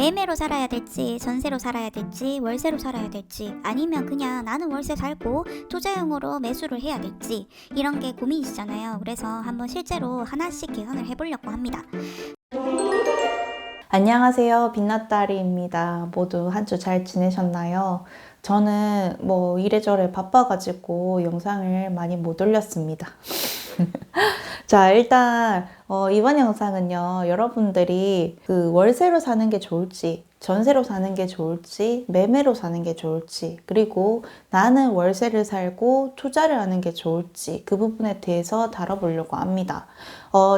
매매로 살아야 될지, 전세로 살아야 될지, 월세로 살아야 될지, 아니면 그냥 나는 월세 살고 투자용으로 매수를 해야 될지, 이런 게 고민이시잖아요. 그래서 한번 실제로 하나씩 계산을 해보려고 합니다. 안녕하세요. 빛났다리입니다. 모두 한 주 잘 지내셨나요? 저는 이래저래 바빠가지고 영상을 많이 못 올렸습니다. 자, 일단 이번 영상은요, 여러분들이 그 월세로 사는 게 좋을지, 전세로 사는 게 좋을지, 매매로 사는 게 좋을지, 그리고 나는 월세를 살고 투자를 하는 게 좋을지, 그 부분에 대해서 다뤄보려고 합니다.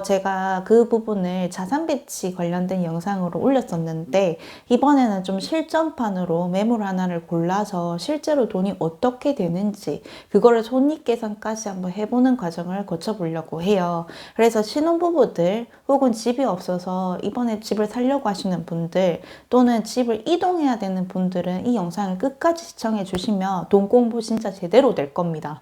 제가 그 부분을 자산 배치 관련된 영상으로 올렸었는데, 이번에는 좀 실전판으로 매물 하나를 골라서 실제로 돈이 어떻게 되는지, 그거를 손익계산까지 한번 해보는 과정을 거쳐보려고 해요. 그래서 신혼부부들 혹은 집이 없어서 이번에 집을 살려고 하시는 분들, 또는 집을 이동해야 되는 분들은 이 영상을 끝까지 시청해 주시면 돈 공부 진짜 제대로 될 겁니다.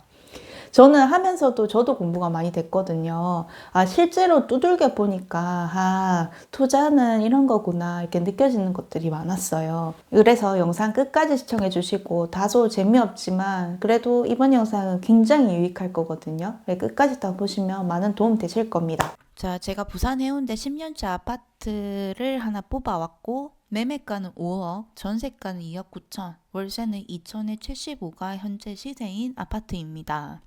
저는 하면서도 저도 공부가 많이 됐거든요. 실제로 두들겨 보니까, 투자는 이런 거구나, 이렇게 느껴지는 것들이 많았어요. 그래서 영상 끝까지 시청해 주시고, 다소 재미없지만, 그래도 이번 영상은 굉장히 유익할 거거든요. 끝까지 다 보시면 많은 도움 되실 겁니다. 자, 제가 부산 해운대 10년차 아파트를 하나 뽑아왔고, 매매가는 5억, 전세가는 2억 9천, 월세는 2천에 75가 현재 시세인 아파트입니다.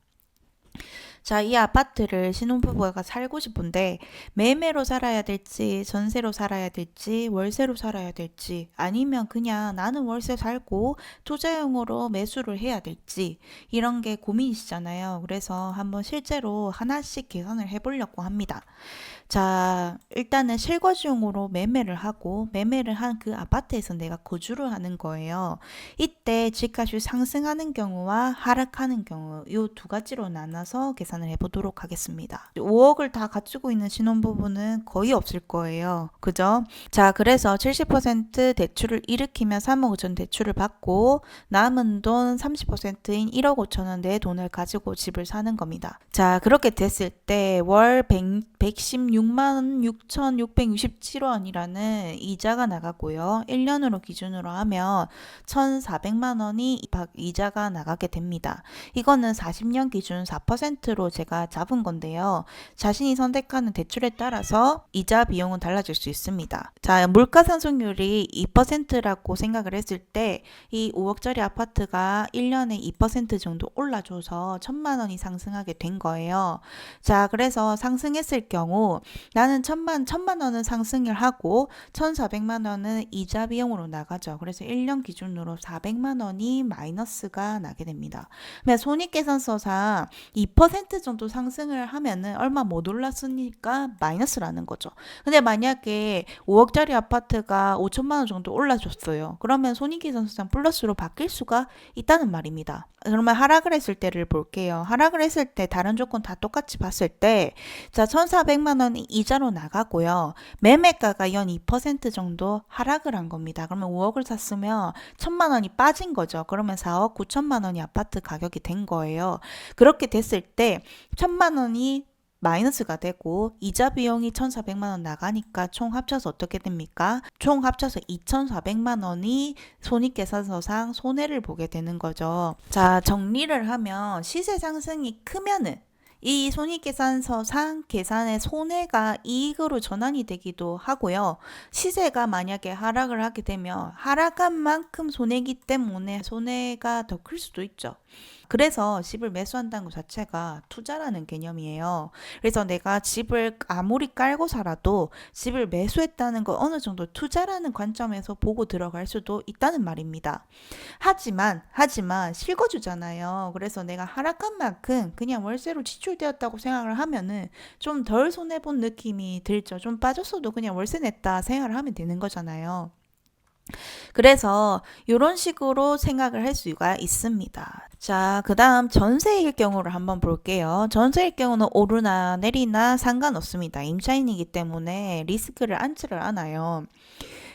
자, 이 아파트를 신혼부부가 살고 싶은데 매매로 살아야 될지, 전세로 살아야 될지, 월세로 살아야 될지, 아니면 그냥 나는 월세 살고 투자용으로 매수를 해야 될지, 이런 게 고민이시잖아요. 그래서 한번 실제로 하나씩 계산을 해보려고 합니다. 자, 일단은 실거주용으로 매매를 하고, 매매를 한 그 아파트에서 내가 거주를 하는 거예요. 이때 집값이 상승하는 경우와 하락하는 경우, 이 두 가지로 나눠서 계산을 해보도록 하겠습니다. 5억을 다 가지고 있는 신혼부부는 거의 없을 거예요. 그죠? 자, 그래서 70% 대출을 일으키면 3억 5천 대출을 받고, 남은 돈 30%인 1억 5천 원 내 돈을 가지고 집을 사는 겁니다. 자, 그렇게 됐을 때 월 116만 6,667원이라는 이자가 나가고요. 1년으로 기준으로 하면 1,400만 원이 이자가 나가게 됩니다. 이거는 40년 기준 4%로 제가 잡은 건데요. 자신이 선택하는 대출에 따라서 이자 비용은 달라질 수 있습니다. 자, 물가 상승률이 2%라고 생각을 했을 때 이 5억짜리 아파트가 1년에 2% 정도 올라줘서 1,000만 원이 상승하게 된 거예요. 자, 그래서 상승했을 경우 나는 1,000만 원은 상승을 하고 1,400만 원은 이자 비용으로 나가죠. 그래서 1년 기준으로 400만 원이 마이너스가 나게 됩니다. 손익계산서상 2% 정도 상승을 하면은 얼마 못 올랐으니까 마이너스라는 거죠. 근데 만약에 5억짜리 아파트가 5천만 원 정도 올라줬어요. 그러면 손익계산서상 플러스로 바뀔 수가 있다는 말입니다. 그러면 하락을 했을 때를 볼게요. 하락을 했을 때 다른 조건 다 똑같이 봤을 때, 자, 1,400만 원이 이자로 나가고요. 매매가가 연 2% 정도 하락을 한 겁니다. 그러면 5억을 샀으면 1,000만 원이 빠진 거죠. 그러면 4억 9천만 원이 아파트 가격이 된 거예요. 그렇게 됐을 때 1,000만 원이 마이너스가 되고 이자 비용이 1,400만 원 나가니까 총 합쳐서 어떻게 됩니까? 총 합쳐서 2,400만 원이 손익계산서상 손해를 보게 되는 거죠. 자, 정리를 하면 시세 상승이 크면은 이 손익계산서상 계산의 손해가 이익으로 전환이 되기도 하고요. 시세가 만약에 하락을 하게 되면 하락한 만큼 손해이기 때문에 손해가 더 클 수도 있죠. 그래서 집을 매수한다는 것 자체가 투자라는 개념이에요. 그래서 내가 집을 아무리 깔고 살아도 집을 매수했다는 거 어느 정도 투자라는 관점에서 보고 들어갈 수도 있다는 말입니다. 하지만 실거주잖아요. 그래서 내가 하락한 만큼 그냥 월세로 지출되었다고 생각을 하면은 좀 덜 손해본 느낌이 들죠. 좀 빠졌어도 그냥 월세 냈다 생각을 하면 되는 거잖아요. 그래서 이런 식으로 생각을 할 수가 있습니다. 자, 그 다음 전세일 경우를 한번 볼게요. 전세일 경우는 오르나 내리나 상관없습니다. 임차인이기 때문에 리스크를 안지를 않아요.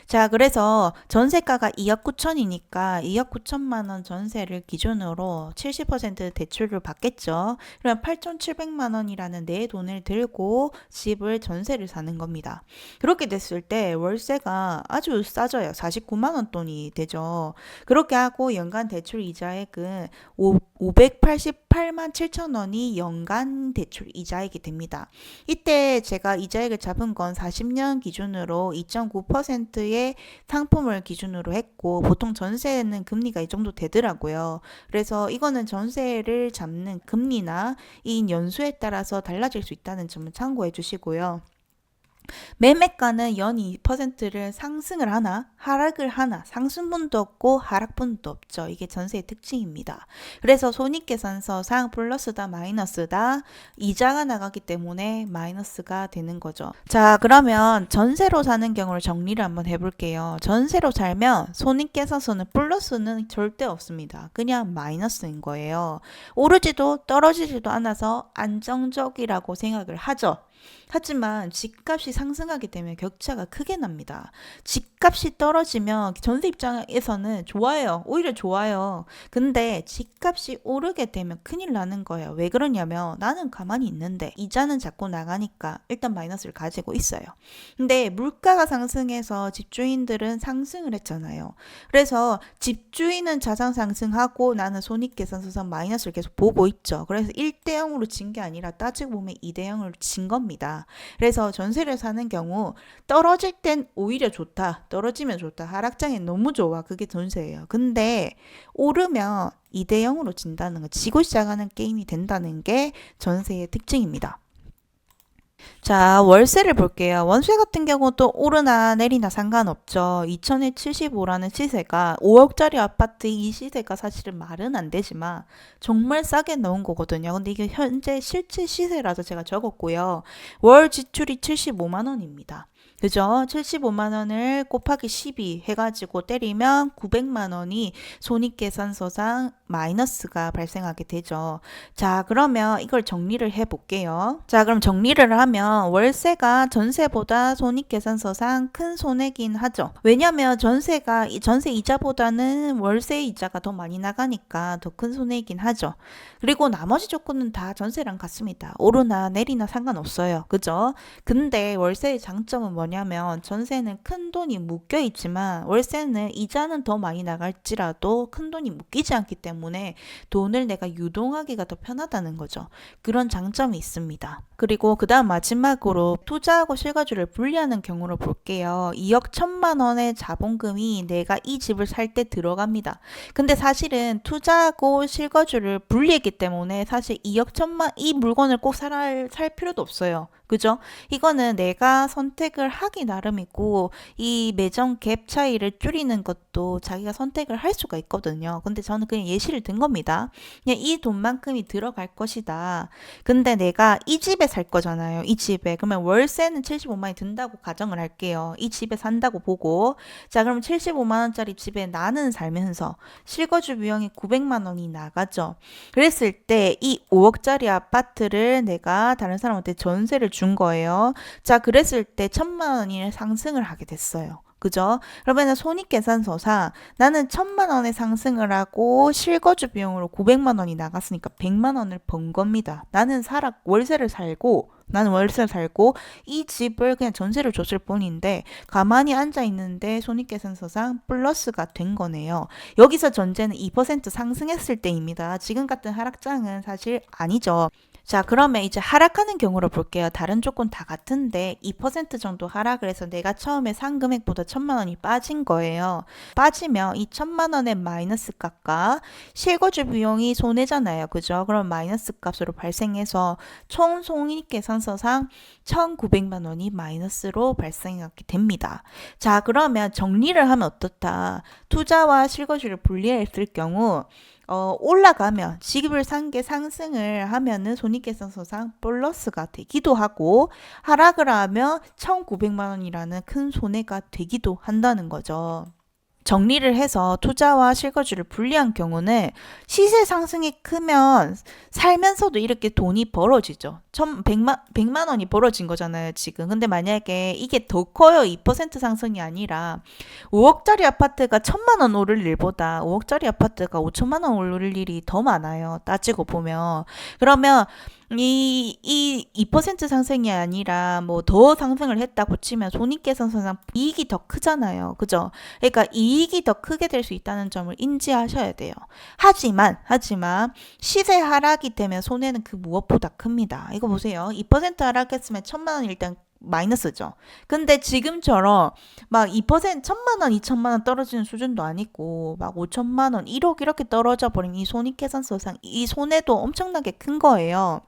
자, 그래서 전세가가 2억 9천이니까 2억 9천만 원 전세를 기준으로 70% 대출을 받겠죠. 그럼 8,700만 원이라는 내 돈을 들고 집을 전세를 사는 겁니다. 그렇게 됐을 때 월세가 아주 싸져요. 49만 원 돈이 되죠. 그렇게 하고 연간 대출 이자액은 588만 7천 원이 연간 대출 이자액이 됩니다. 이때 제가 이자액을 잡은 건 40년 기준으로 2.9%의 상품을 기준으로 했고 보통 전세는 금리가 이 정도 되더라고요. 그래서 이거는 전세를 잡는 금리나 이 연수에 따라서 달라질 수 있다는 점을 참고해 주시고요. 매매가는 연 2%를 상승을 하나 하락을 하나 상승분도 없고 하락분도 없죠. 이게 전세의 특징입니다. 그래서 손익계산서상 플러스다 마이너스다 이자가 나가기 때문에 마이너스가 되는 거죠. 자, 그러면 전세로 사는 경우를 정리를 한번 해볼게요. 전세로 살면 손익계산서는 플러스는 절대 없습니다. 그냥 마이너스인 거예요. 오르지도 떨어지지도 않아서 안정적이라고 생각을 하죠. 하지만 집값이 상승하게 되면 격차가 크게 납니다. 집값이 떨어지면 전세 입장에서는 좋아요. 오히려 좋아요. 근데 집값이 오르게 되면 큰일 나는 거예요. 왜 그러냐면 나는 가만히 있는데 이자는 자꾸 나가니까 일단 마이너스를 가지고 있어요. 근데 물가가 상승해서 집주인들은 상승을 했잖아요. 그래서 집주인은 자산 상승하고 나는 손익계산서상 마이너스를 계속 보고 있죠. 그래서 1대 0으로 진 게 아니라 따지고 보면 2대 0으로 진 겁니다. 그래서 전세를 사는 경우 떨어질 땐 오히려 좋다. 떨어지면 좋다. 하락장에 너무 좋아. 그게 전세예요. 근데 오르면 2대 0으로 진다는 거, 지고 시작하는 게임이 된다는 게 전세의 특징입니다. 자, 월세를 볼게요. 월세 같은 경우도 오르나 내리나 상관없죠. 2000에 75라는 시세가 5억짜리 아파트 이 시세가 사실은 말은 안 되지만 정말 싸게 넣은 거거든요. 근데 이게 현재 실제 시세라서 제가 적었고요. 월 지출이 75만 원입니다. 그죠? 75만 원을 곱하기 12 해가지고 때리면 900만 원이 손익계산서상 마이너스가 발생하게 되죠. 자, 그러면 이걸 정리를 해 볼게요. 자, 그럼 정리를 하면 월세가 전세보다 손익계산서상 큰 손해긴 하죠. 왜냐면 전세가 전세 이자보다는 월세 이자가 더 많이 나가니까 더 큰 손해이긴 하죠. 그리고 나머지 조건은 다 전세랑 같습니다. 오르나 내리나 상관없어요. 그죠? 근데 월세의 장점은 뭐냐면 전세는 큰 돈이 묶여 있지만 월세는 이자는 더 많이 나갈지라도 큰 돈이 묶이지 않기 때문에 돈을 내가 유동하기가 더 편하다는 거죠. 그런 장점이 있습니다. 그리고 그 다음 마지막으로 투자하고 실거주를 분리하는 경우를 볼게요. 2억 1천만 원의 자본금이 내가 이 집을 살 때 들어갑니다. 근데 사실은 투자하고 실거주를 분리했기 때문에 사실 2억 1천만 이 물건을 꼭 살 필요도 없어요. 그죠? 이거는 내가 선택을 하기 나름이고 이 매점 갭 차이를 줄이는 것도 자기가 선택을 할 수가 있거든요. 근데 저는 그냥 예시를 든 겁니다. 그냥 이 돈만큼이 들어갈 것이다. 근데 내가 이 집에 살 거잖아요. 이 집에. 그러면 월세는 75만 원이 든다고 가정을 할게요. 이 집에 산다고 보고. 자, 그럼 75만 원짜리 집에 나는 살면서 실거주 비용이 900만 원이 나가죠. 그랬을 때 이 5억짜리 아파트를 내가 다른 사람한테 전세를 준 거예요. 자, 그랬을 때 1천만 원이 상승을 하게 됐어요. 그죠? 그러면 손익계산서상 나는 1천만 원의 상승을 하고 실거주 비용으로 900만 원이 나갔으니까 100만 원을 번 겁니다. 나는 월세를 살고 이 집을 그냥 전세를 줬을 뿐인데 가만히 앉아 있는데 손익계산서상 플러스가 된 거네요. 여기서 전제는 2% 상승했을 때입니다. 지금 같은 하락장은 사실 아니죠. 자, 그러면 이제 하락하는 경우를 볼게요. 다른 조건 다 같은데 2% 정도 하락을 해서 내가 처음에 산 금액보다 1천만 원이 빠진 거예요. 빠지면 이 1천만 원의 마이너스 값과 실거주 비용이 손해잖아요. 그죠? 그럼 마이너스 값으로 발생해서 총 손익계산서상 1,900만 원이 마이너스로 발생하게 됩니다. 자, 그러면 정리를 하면 어떻다? 투자와 실거주를 분리했을 경우 올라가면 지급을 산 게 상승을 하면은 손익계산서상 플러스가 되기도 하고 하락을 하면 1,900만 원이라는 큰 손해가 되기도 한다는 거죠. 정리를 해서 투자와 실거주를 분리한 경우는 시세 상승이 크면 살면서도 이렇게 돈이 벌어지죠. 100만 원이 벌어진 거잖아요, 지금. 근데 만약에 이게 더 커요. 2% 상승이 아니라 5억짜리 아파트가 1,000만 원 오를 일보다 5억짜리 아파트가 5천만 원 오를 일이 더 많아요. 따지고 보면. 그러면 이 2% 상승이 아니라 뭐 더 상승을 했다고 치면 손익계산서상 이익이 더 크잖아요. 그죠? 그러니까 이익이 더 크게 될 수 있다는 점을 인지하셔야 돼요. 하지만 시세 하락이 되면 손해는 그 무엇보다 큽니다. 이거 보세요. 2% 하락했으면 1,000만 원 일단 마이너스죠. 근데 지금처럼 막 2%, 1,000만 원, 2천만 원 떨어지는 수준도 아니고 막 5천만 원, 1억 이렇게 떨어져 버린 이 손익계산서상 이 손해도 엄청나게 큰 거예요.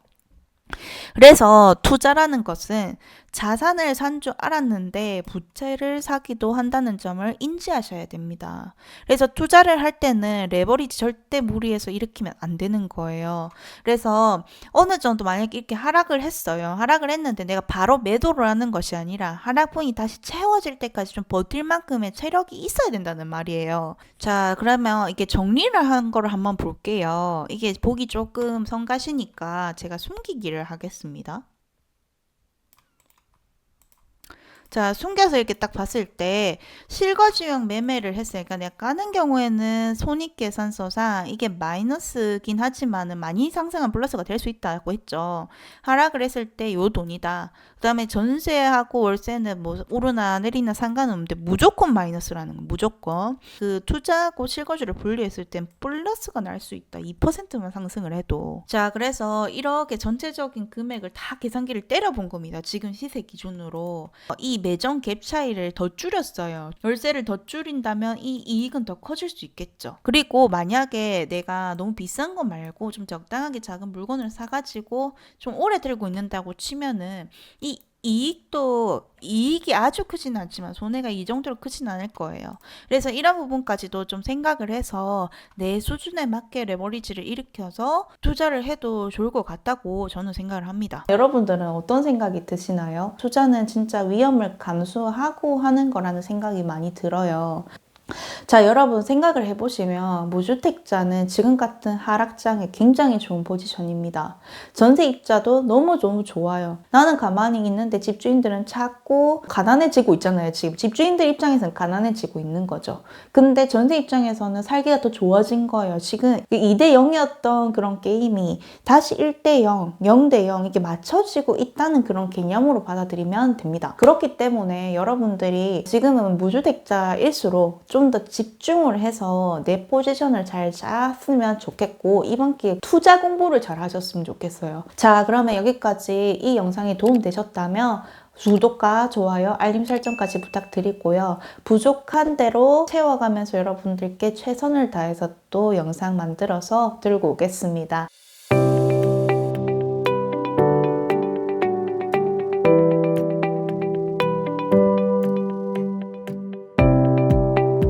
그래서 투자라는 것은 자산을 산 줄 알았는데 부채를 사기도 한다는 점을 인지하셔야 됩니다. 그래서 투자를 할 때는 레버리지 절대 무리해서 일으키면 안 되는 거예요. 그래서 어느 정도 만약에 이렇게 하락을 했어요. 하락을 했는데 내가 바로 매도를 하는 것이 아니라 하락분이 다시 채워질 때까지 좀 버틸 만큼의 체력이 있어야 된다는 말이에요. 자, 그러면 이게 정리를 한 거를 한번 볼게요. 이게 보기 조금 성가시니까 제가 숨기기를 하겠습니다. 자, 숨겨서 이렇게 딱 봤을 때 실거주용 매매를 했으니까 내가 까는 경우에는 손익계산서상 이게 마이너스긴 하지만은 많이 상승한 플러스가 될 수 있다고 했죠. 하락을 했을 때 요 돈이다. 그 다음에 전세하고 월세는 뭐 오르나 내리나 상관없는데 무조건 마이너스라는 거, 무조건. 그 투자하고 실거주를 분리했을 땐 플러스가 날 수 있다. 2%만 상승을 해도. 자, 그래서 이렇게 전체적인 금액을 다 계산기를 때려본 겁니다. 지금 시세 기준으로. 이 매정 갭 차이를 더 줄였어요. 월세를 더 줄인다면 이 이익은 더 커질 수 있겠죠. 그리고 만약에 내가 너무 비싼 거 말고 좀 적당하게 작은 물건을 사가지고 좀 오래 들고 있는다고 치면은 이 이익이 아주 크진 않지만 손해가 이 정도로 크진 않을 거예요. 그래서 이런 부분까지도 좀 생각을 해서 내 수준에 맞게 레버리지를 일으켜서 투자를 해도 좋을 것 같다고 저는 생각을 합니다. 여러분들은 어떤 생각이 드시나요? 투자는 진짜 위험을 감수하고 하는 거라는 생각이 많이 들어요. 자, 여러분 생각을 해보시면 무주택자는 지금 같은 하락장에 굉장히 좋은 포지션입니다. 전세입자도 너무 좋아요. 나는 가만히 있는데 집주인들은 자꾸 가난해지고 있잖아요. 지금 집주인들 입장에서는 가난해지고 있는 거죠. 근데 전세 입장에서는 살기가 더 좋아진 거예요. 지금 2대 0이었던 그런 게임이 다시 1대 0, 0대 0 이게 맞춰지고 있다는 그런 개념으로 받아들이면 됩니다. 그렇기 때문에 여러분들이 지금은 무주택자일수록 좀 더 집중을 해서 내 포지션을 잘 짰으면 좋겠고 이번 기회에 투자 공부를 잘 하셨으면 좋겠어요. 자, 그러면 여기까지 이 영상이 도움되셨다면 구독과 좋아요, 알림 설정까지 부탁드리고요. 부족한 대로 채워가면서 여러분들께 최선을 다해서 또 영상 만들어서 들고 오겠습니다.